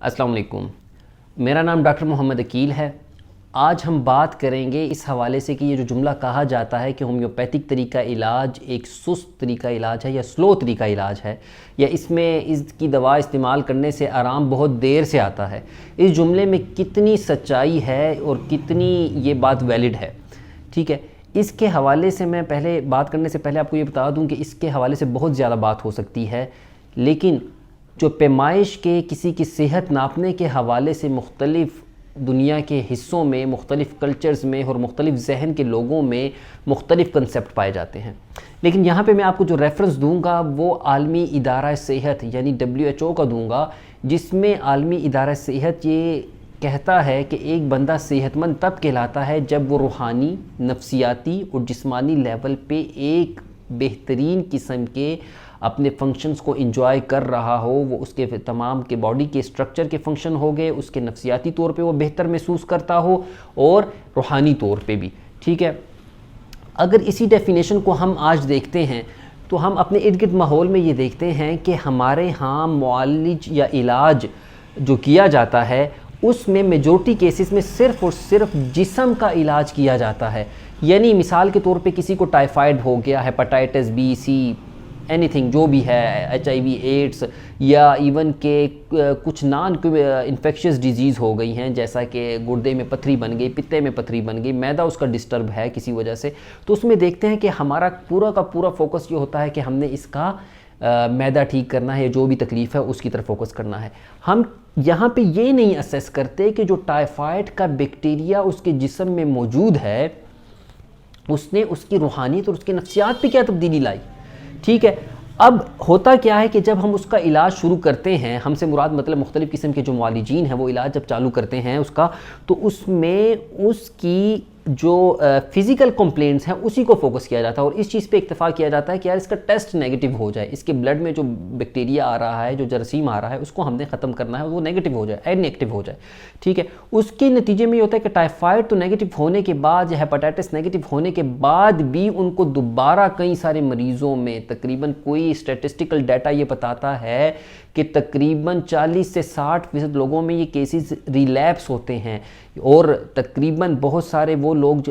अस्सलाम वालेकुम। मेरा नाम डॉक्टर मोहम्मद अकील है। आज हम बात करेंगे इस हवाले से कि ये जो जुमला कहा जाता है कि होम्योपैथिक तरीका इलाज एक सुस्त तरीका इलाज है या स्लो तरीका इलाज है, या इसमें इसकी दवा इस्तेमाल करने से आराम बहुत देर से आता है, इस जुमले में कितनी सच्चाई है और कितनी ये बात वैलिड है। ठीक है, इसके हवाले से मैं पहले बात करने से पहले आपको ये बता दूं कि इसके हवाले से बहुत ज़्यादा बात हो सकती है, लेकिन जो पैमाइश के किसी की सेहत नापने के हवाले से मुख्तलिफ़ दुनिया के हिस्सों में, मुख्तलिफ़ कल्चर्स में और मुख्तलिफ़ जहन के लोगों में मुख्तलिफ़ कंसेप्ट पाए जाते हैं। लेकिन यहाँ पे मैं आपको जो रेफरेंस दूंगा वो आलमी इदारा सेहत यानी WHO का दूंगा, जिसमें आलमी इदारा सेहत ये कहता है कि एक बंदा सेहतमंद तब कहलाता है जब वो रूहानी, नफ्सियाती और जिस्मानी लेवल पे एक बेहतरीन किस्म के अपने फंक्शंस को इंजॉय कर रहा हो। वो उसके तमाम के बॉडी के स्ट्रक्चर के फंक्शन हो गए, उसके नफ्सियाती तौर पे वो बेहतर महसूस करता हो और रूहानी तौर पे भी। ठीक है, अगर इसी डेफिनेशन को हम आज देखते हैं तो हम अपने इर्द गिर्द माहौल में ये देखते हैं कि हमारे यहाँ मुआलिज या इलाज जो किया जाता है उसमें मेजॉरिटी केसेस में सिर्फ़ और सिर्फ जिस्म का इलाज किया जाता है। यानी मिसाल के तौर पे किसी को टाइफाइड हो गया, हेपेटाइटिस बी, सी, एनीथिंग जो भी है, HIV, एड्स, या इवन के कुछ नॉन इन्फेक्शियस डिजीज़ हो गई हैं, जैसा कि गुर्दे में पथरी बन गई, पित्ते में पथरी बन गई, मैदा उसका डिस्टर्ब है किसी वजह से, तो उसमें देखते हैं कि हमारा पूरा का पूरा फोकस ये होता है कि हमने इसका मैदा ठीक करना है, जो भी तकलीफ़ है उसकी तरफ फोकस करना है। हम यहाँ पे ये नहीं असेस करते कि जो टाइफाइड का बैक्टीरिया उसके जिस्म में मौजूद है उसने उसकी रूहानियत और उसकी नफ्सियात पे क्या तब्दीली लाई। ठीक है, अब होता क्या है कि जब हम उसका इलाज शुरू करते हैं, हमसे मुराद मतलब मुख्तलिफ़ किस्म के जो मुआलिजीन हैं वो इलाज जब चालू करते हैं उसका, तो उसमें उसकी जो फ़िज़िकल कंप्लेंट्स हैं उसी को फोकस किया जाता है और इस चीज़ पे इत्तेफाक किया जाता है कि यार इसका टेस्ट नेगेटिव हो जाए, इसके ब्लड में जो बैक्टीरिया आ रहा है, जो जरासीम आ रहा है, उसको हमने ख़त्म करना है, वो नेगेटिव हो जाए, इनएक्टिव हो जाए। ठीक है, उसके नतीजे में ये होता है कि टाइफाइड तो नेगेटिव होने के बाद या हेपेटाइटिस नेगेटिव होने के बाद भी उनको दोबारा कई सारे मरीज़ों में तकरीबन कोई स्टैटिस्टिकल डाटा ये बताता है कि तकरीबन 40 से 60% लोगों में ये केसेस रिलैप्स होते हैं और तकरीबन बहुत सारे वो लोग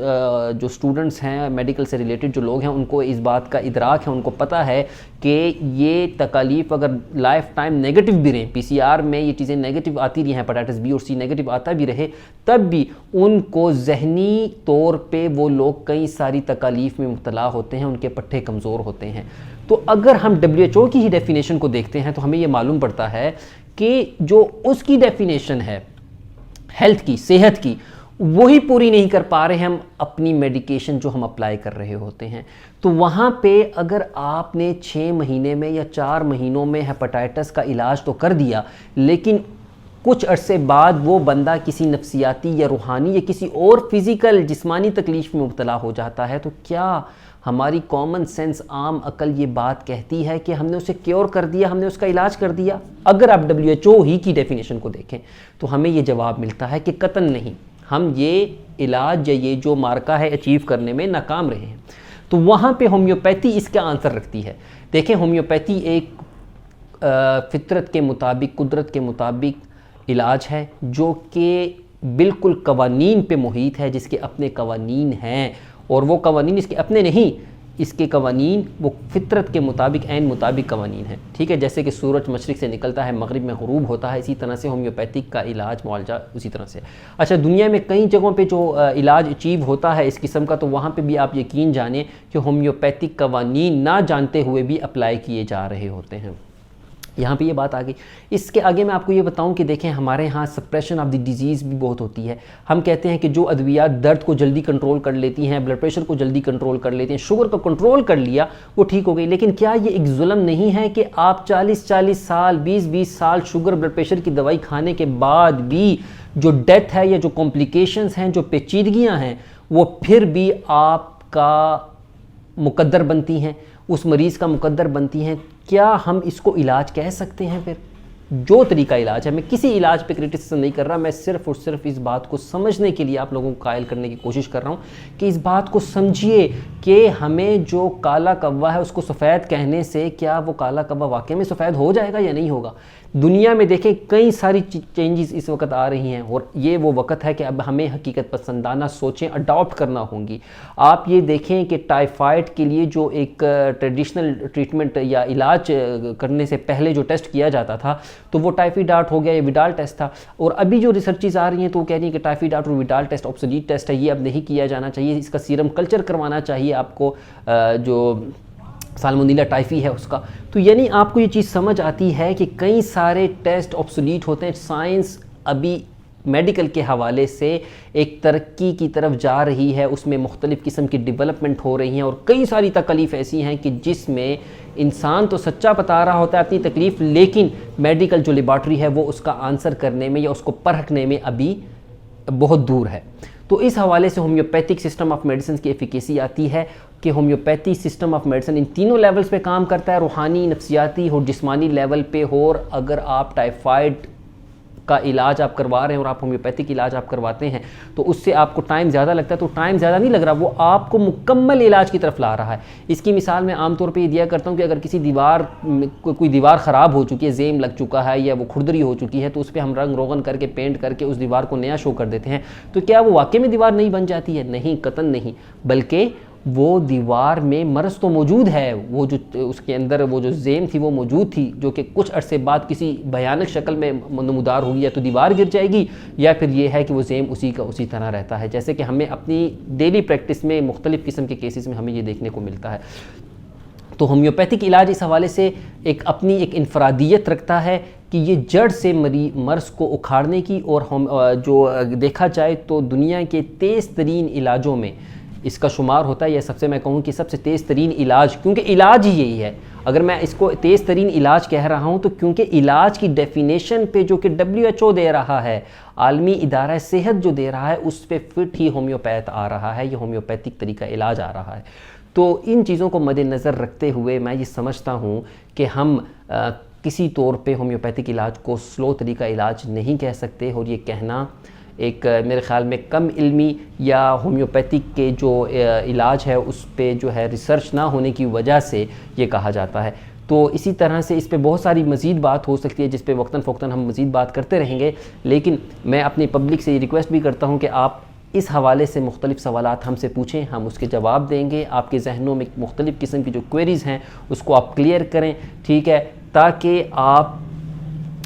जो स्टूडेंट्स हैं, मेडिकल से रिलेटेड जो लोग हैं, उनको इस बात का इदराक है, उनको पता है कि ये तकालीफ अगर लाइफ टाइम नेगेटिव भी रहें, PCR में ये चीज़ें नेगेटिव आती रही हैं, हेपेटाइटिस B और C नेगेटिव आता भी रहे, तब भी उनको जहनी तौर पे वो लोग कई सारी तकालीफ में मुब्तला होते हैं, उनके पट्टे कमज़ोर होते हैं। तो अगर हम WHO की ही डेफिनेशन को देखते हैं तो हमें ये मालूम पड़ता है कि जो उसकी डेफिनेशन है हेल्थ की, सेहत की, वही पूरी नहीं कर पा रहे हम अपनी मेडिकेशन जो हम अप्लाई कर रहे होते हैं। तो वहाँ पे अगर आपने 6 महीने में या 4 महीनों में हेपेटाइटिस का इलाज तो कर दिया, लेकिन कुछ अरसे बाद वो बंदा किसी नफ्सियाती या रूहानी या किसी और फिज़िकल जिस्मानी तकलीफ़ में मुब्तला हो जाता है, तो क्या हमारी कॉमन सेंस आम अकल ये बात कहती है कि हमने उसे क्योर कर दिया, हमने उसका इलाज कर दिया? अगर आप WHO ही की डेफिनेशन को देखें तो हमें ये जवाब मिलता है कि कतन नहीं, हम ये इलाज या ये जो मार्का है अचीव करने में नाकाम रहे हैं। तो वहाँ पे होम्योपैथी इसका आंसर रखती है। देखें, होम्योपैथी एक फितरत के मुताबिक, कुदरत के मुताबिक इलाज है जो कि बिल्कुल कवानीन पे मुहित है, जिसके अपने कवानीन हैं, और वो कवानीन इसके अपने नहीं, इसके कवानीन वो फितरत के मुताबिक ऐन मुताबिक कवानीन है। ठीक है, जैसे कि सूरज मशरिक़ से निकलता है, मगरिब में ग़ुरूब होता है, इसी तरह से होम्योपैथिक का इलाज मुआलजा उसी तरह से। अच्छा, दुनिया में कई जगहों पे जो इलाज अचीव होता है इस किस्म का, तो वहाँ पे भी आप यकीन जानें कि होम्योपैथिक कवानीन ना जानते हुए भी अप्लाई किए जा रहे होते हैं। यहाँ पे ये बात आ गई। इसके आगे मैं आपको ये बताऊँ कि देखें, हमारे यहाँ सप्रेशन ऑफ द डिजीज़ भी बहुत होती है। हम कहते हैं कि जो अद्वियात दर्द को जल्दी कंट्रोल कर लेती हैं, ब्लड प्रेशर को जल्दी कंट्रोल कर लेती हैं, शुगर को कंट्रोल कर लिया वो ठीक हो गई, लेकिन क्या ये एक जुल्म नहीं है कि आप 40-40 साल, 20-20 साल शुगर ब्लड प्रेशर की दवाई खाने के बाद भी जो डेथ है या जो कॉम्प्लिकेशंस हैं, जो पेचीदगियाँ हैं, वो फिर भी आपका मुकद्दर बनती हैं, उस मरीज़ का मुकद्दर बनती हैं? क्या हम इसको इलाज कह सकते हैं? फिर जो तरीका इलाज है, मैं किसी इलाज पे क्रिटिसिज्म नहीं कर रहा, मैं सिर्फ और सिर्फ इस बात को समझने के लिए आप लोगों को कायल करने की कोशिश कर रहा हूँ कि इस बात को समझिए कि हमें जो काला कव्वा है उसको सफ़ेद कहने से क्या वो काला कव्वा वाकई में सफ़ेद हो जाएगा या नहीं होगा। دنیا میں دیکھیں کئی ساری چینجز اس وقت آ رہی ہیں، اور یہ وہ وقت ہے کہ اب ہمیں حقیقت پسندانہ سوچیں اڈاپٹ کرنا ہوں گی۔ آپ یہ دیکھیں کہ ٹائیفائڈ کے لیے جو ایک ٹریڈیشنل ٹریٹمنٹ یا علاج کرنے سے پہلے جو ٹیسٹ کیا جاتا تھا تو وہ ٹائفی ڈاٹ ہو گیا یا وڈال ٹیسٹ تھا، اور ابھی جو ریسرچز آ رہی ہیں تو وہ کہہ رہی ہیں کہ ٹائفی ڈاٹ اور وڈال ٹیسٹ آبسولیٹ ٹیسٹ ہے، یہ اب نہیں کیا جانا چاہیے، اس کا سیرم کلچر کروانا چاہیے آپ کو جو سالمونیلا ٹائفی ہے اس کا۔ تو یعنی آپ کو یہ چیز سمجھ آتی ہے کہ کئی سارے ٹیسٹ آبسولیٹ ہوتے ہیں، سائنس ابھی میڈیکل کے حوالے سے ایک ترقی کی طرف جا رہی ہے، اس میں مختلف قسم کی ڈیولپمنٹ ہو رہی ہیں، اور کئی ساری تکلیف ایسی ہیں کہ جس میں انسان تو سچا بتا رہا ہوتا ہے اپنی تکلیف، لیکن میڈیکل جو لیبارٹری ہے وہ اس کا آنسر کرنے میں یا اس کو پرکھنے میں ابھی بہت دور ہے۔ تو اس حوالے سے ہومیوپیتھک سسٹم آف میڈیسن کی ایفیکیسی آتی ہے کہ ہومیوپیتھی سسٹم آف میڈیسن ان تینوں لیولز پہ کام کرتا ہے، روحانی، نفسیاتی اور جسمانی لیول پہ ہو، اور اگر آپ ٹائیفائڈ کا علاج آپ کروا رہے ہیں اور آپ ہومیوپیتھک علاج آپ کرواتے ہیں تو اس سے آپ کو ٹائم زیادہ لگتا ہے، تو ٹائم زیادہ نہیں لگ رہا، وہ آپ کو مکمل علاج کی طرف لا رہا ہے۔ اس کی مثال میں عام طور پہ یہ دیا کرتا ہوں کہ اگر کسی کوئی دیوار خراب ہو چکی ہے، زیم لگ چکا ہے یا وہ کھردری ہو چکی ہے، تو اس پہ ہم رنگ روغن کر کے پینٹ کر کے اس دیوار کو نیا شو کر دیتے ہیں، تو کیا وہ واقعی میں دیوار نہیں بن جاتی ہے؟ نہیں، قطعاً نہیں، بلکہ وہ دیوار میں مرض تو موجود ہے، وہ جو اس کے اندر وہ جو زیم تھی وہ موجود تھی، جو کہ کچھ عرصے بعد کسی بھیانک شکل میں نمودار ہوگی، یا تو دیوار گر جائے گی یا پھر یہ ہے کہ وہ زیم اسی کا اسی طرح رہتا ہے، جیسے کہ ہمیں اپنی ڈیلی پریکٹس میں مختلف قسم کے کیسز میں ہمیں یہ دیکھنے کو ملتا ہے۔ تو ہومیوپیتھک علاج اس حوالے سے اپنی ایک انفرادیت رکھتا ہے کہ یہ جڑ سے مرض کو اکھاڑنے کی، اور جو دیکھا جائے تو دنیا کے تیز ترین علاجوں میں اس کا شمار ہوتا ہے، یا سب سے میں کہوں کہ سب سے تیز ترین علاج، کیونکہ علاج ہی یہی ہے۔ اگر میں اس کو تیز ترین علاج کہہ رہا ہوں تو کیونکہ علاج کی ڈیفینیشن پہ جو کہ WHO دے رہا ہے، عالمی ادارہ صحت جو دے رہا ہے، اس پہ فٹ ہی ہومیوپیتھ آ رہا ہے، یہ ہومیوپیتھک طریقہ علاج آ رہا ہے۔ تو ان چیزوں کو مد نظر رکھتے ہوئے میں یہ سمجھتا ہوں کہ ہم کسی طور پہ ہومیوپیتھک علاج کو سلو طریقہ علاج نہیں کہہ سکتے، اور یہ کہنا ایک میرے خیال میں کم علمی یا ہومیوپیتھک کے جو علاج ہے اس پہ جو ہے ریسرچ نہ ہونے کی وجہ سے یہ کہا جاتا ہے۔ تو اسی طرح سے اس پہ بہت ساری مزید بات ہو سکتی ہے جس پہ وقتاً فوقتاً ہم مزید بات کرتے رہیں گے، لیکن میں اپنی پبلک سے یہ ریکویسٹ بھی کرتا ہوں کہ آپ اس حوالے سے مختلف سوالات ہم سے پوچھیں، ہم اس کے جواب دیں گے۔ آپ کے ذہنوں میں مختلف قسم کی جو کوئریز ہیں اس کو آپ کلیئر کریں، ٹھیک ہے، تاکہ آپ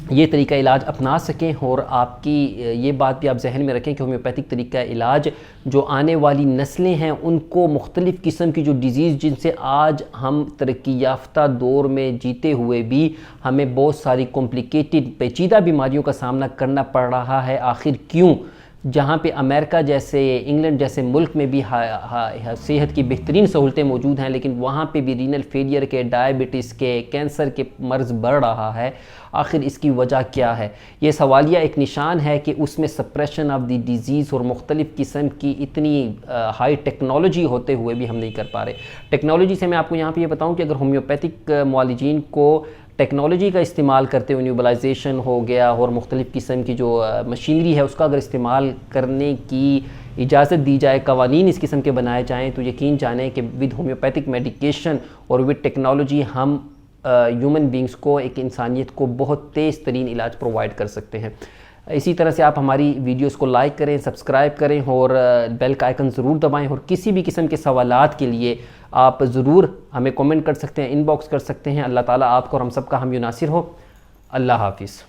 یہ طریقہ علاج اپنا سکیں، اور آپ کی یہ بات بھی آپ ذہن میں رکھیں کہ ہومیوپیتھک طریقہ علاج جو آنے والی نسلیں ہیں ان کو مختلف قسم کی جو ڈیزیز جن سے آج ہم ترقی یافتہ دور میں جیتے ہوئے بھی ہمیں بہت ساری کمپلیکیٹڈ پیچیدہ بیماریوں کا سامنا کرنا پڑ رہا ہے، آخر کیوں؟ جہاں پہ امریکہ جیسے، انگلینڈ جیسے ملک میں بھی صحت کی بہترین سہولتیں موجود ہیں، لیکن وہاں پہ بھی رینل فیلئر کے، ڈائبٹیز کے، کینسر کے مرض بڑھ رہا ہے۔ آخر اس کی وجہ کیا ہے؟ یہ سوالیہ ایک نشان ہے کہ اس میں سپریشن آف دی ڈیزیز اور مختلف قسم کی اتنی ہائی ٹیکنالوجی ہوتے ہوئے بھی ہم نہیں کر پا رہے۔ ٹیکنالوجی سے میں آپ کو یہاں پہ یہ بتاؤں کہ اگر ہومیوپیتھک معالجین کو ٹیکنالوجی کا استعمال کرتے ہوئے، نیوبلائزیشن ہو گیا اور مختلف قسم کی جو مشینری ہے اس کا اگر استعمال کرنے کی اجازت دی جائے، قوانین اس قسم کے بنائے جائیں، تو یقین جانیں کہ ود ہومیوپیتھک میڈیکیشن اور ود ٹیکنالوجی ہم ہیومن بینگز کو، ایک انسانیت کو بہت تیز ترین علاج پرووائڈ کر سکتے ہیں۔ اسی طرح سے آپ ہماری ویڈیوز کو لائک کریں، سبسکرائب کریں اور بیل کا آئیکن ضرور دبائیں، اور کسی بھی قسم کے سوالات کے لیے آپ ضرور ہمیں کومنٹ کر سکتے ہیں، ان باکس کر سکتے ہیں۔ اللہ تعالیٰ آپ کو اور ہم سب کا ہم ناصر ہو۔ اللہ حافظ۔